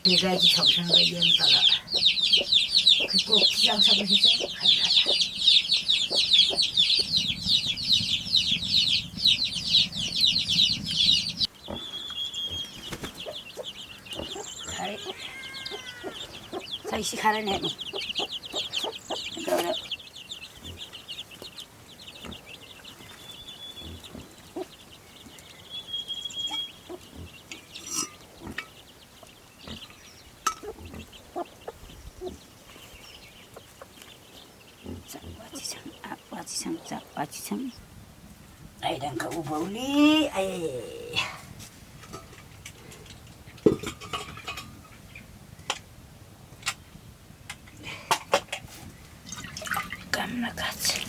배가지 정상가 연따라 그꼭 기장사고 했어요. Sai si khara ne ni. Kau Wajisang. Ay dan ka ubauli ay. Kam na kaci.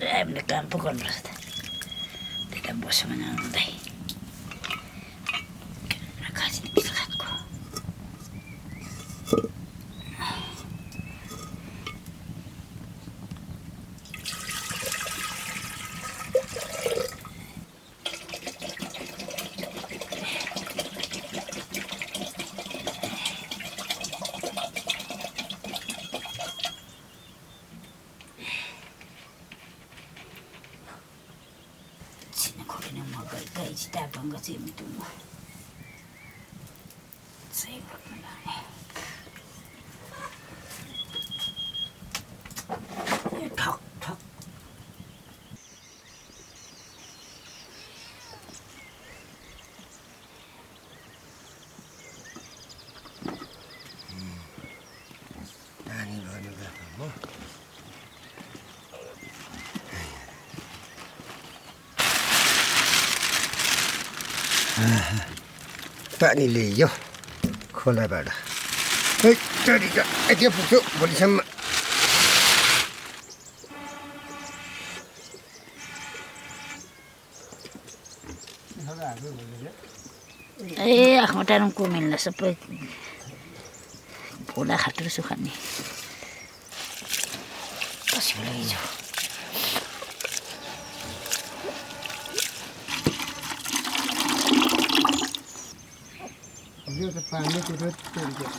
Ay mne kam pukon rasa. Tidak bos mana dai. Na kaci bisa katko. Kita bangga sih itu mah. Saya pernah. Thok. Ani baru berapa? पानी ल्यायो खोलाबाट है चढिका यति पुग्यो भोलिसम्म ए आफ्नो टाइमको मिल्न सबै भोला खाटु सुखाने कसैले लैजाऊ यो त पानी तिरो तिरो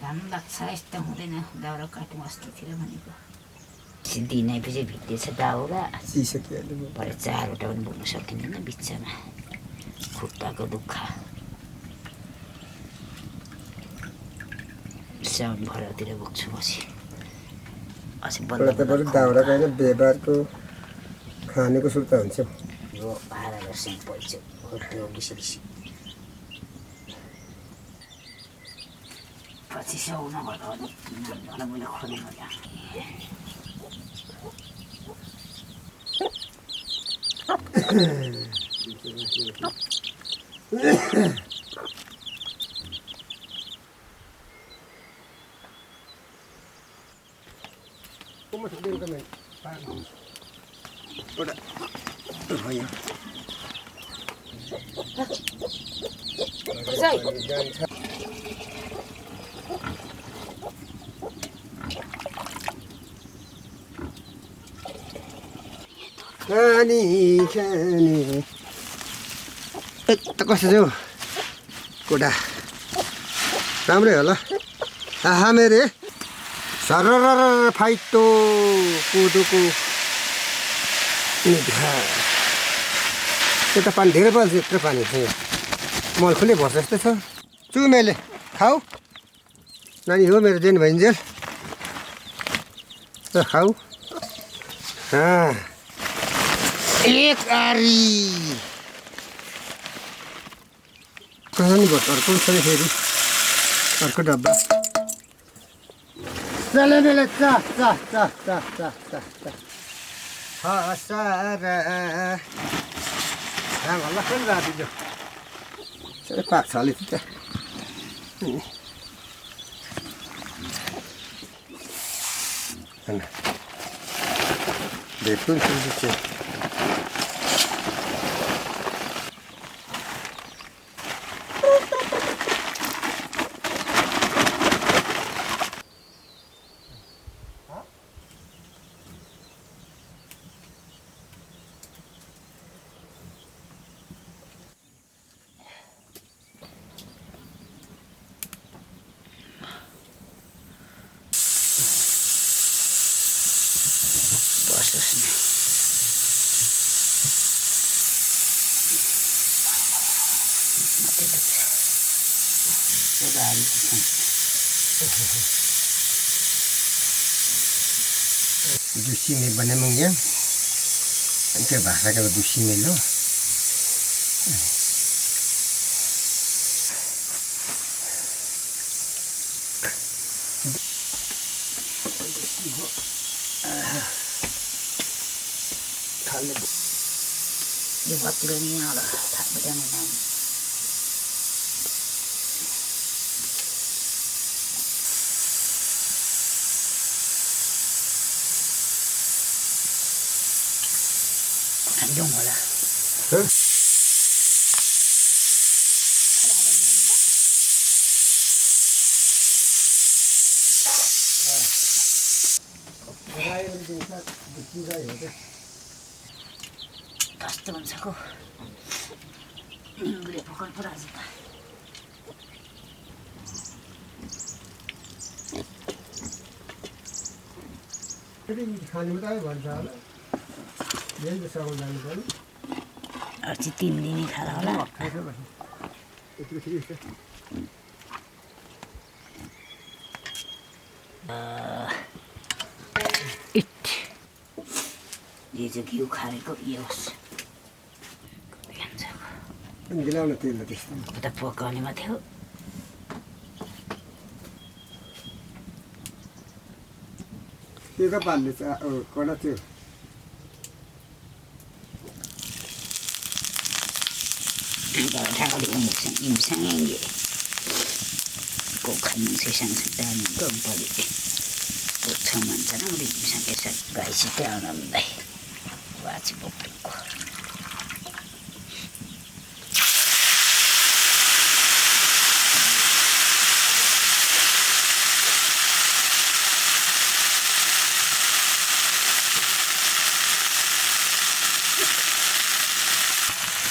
राम्रो लाग्छ यस्तो हुँदैन दाउरा काट्नु अस्तितिर भनेको सिद्धि नै पछि भित्तेछ दाउरा भरे चारवटा पनि बोक्नु सकिँदैन बिचमा खुट्टाको दुःख साउन भरतिर बोक्छु पछि अझै बल्ल दाउरा गएर व्यवहारको खानेको सुर्ता हुन्छ यो 12 वर्षसम्म पैसा त्यो गिसिरिसी पछि साउन भएर मैले खोले ¿Cómo se tiene que me pagan? Ahora, vaya. Kani. Kok saja? Kuda. Ramai होला. आहा मेरे सरर फाइटो कुदुको त्यता पानी धेरै पर्छ यत्रो पानी छ मल खुले भर्छ जस्तो छ चुमेले खाऊ नानी हो मेरो दिन भइन्जेल त खाऊ एक आरी कहानी भर्छ अर्को छ फेरि अर्को डब्बा चले मेले चा हसारा हल्ला पनि रातिदियो सबै पाक्छ अलिकति त Betul sih. Prosesnya. Mati dah. Sudah hari itu. Dusi में बने मंगे अंके भाषा का दुसी में लो Dia buat turunnya lah, tak berjalan. Anjung lah. Pasti mensaku. Ini gede pokok perazita. Jadi खाने में तो है बंदा ना ये जो सामान लाने वाले अर्ची 3 दिन ही खा रहा है ऐसा बस इतनी ठीक है इट ये जो घिउ खारेको यो होस् गिलाउन तेल त्यस्तो उता पकाउनेमा थियो त्यो त पाल्ने कडा थियो ठाकुर 임상행에 꼭 하는 세상 색다른 건법이 또 처음 한자는 우리 임상에서 가있을 때 안 합니다 와지 못 듣고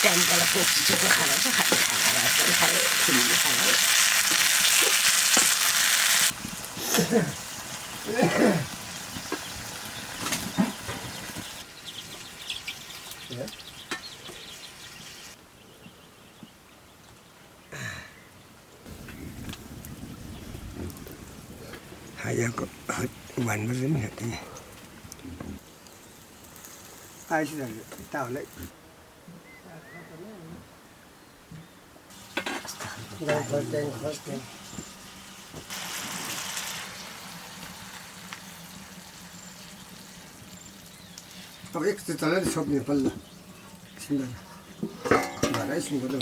짠가라 꼭지 저거 갈아서 기능을 하얗고 완전히 했더니 아이시다 따올래 अब एक तो चला छोप्ने पल्ला सिंगल भराइ सिंगल हो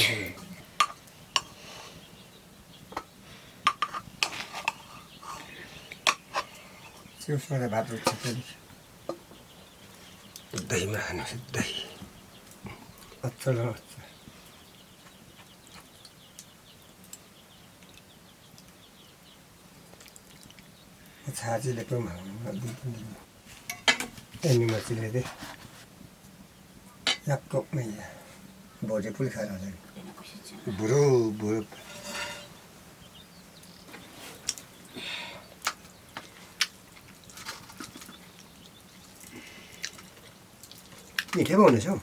सिउसमा भात रोज्छ फेरि दहीमा खानुपर्छ दही अचल छाजीले पनि माग्नु एनिमल चिले दे याको मैया भोटे फुल खाएर होला बुढो बुढो मिठै पो हुनेछ हौ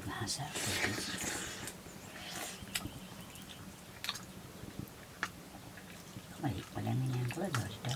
bahasa Baik, pada minyak झरेर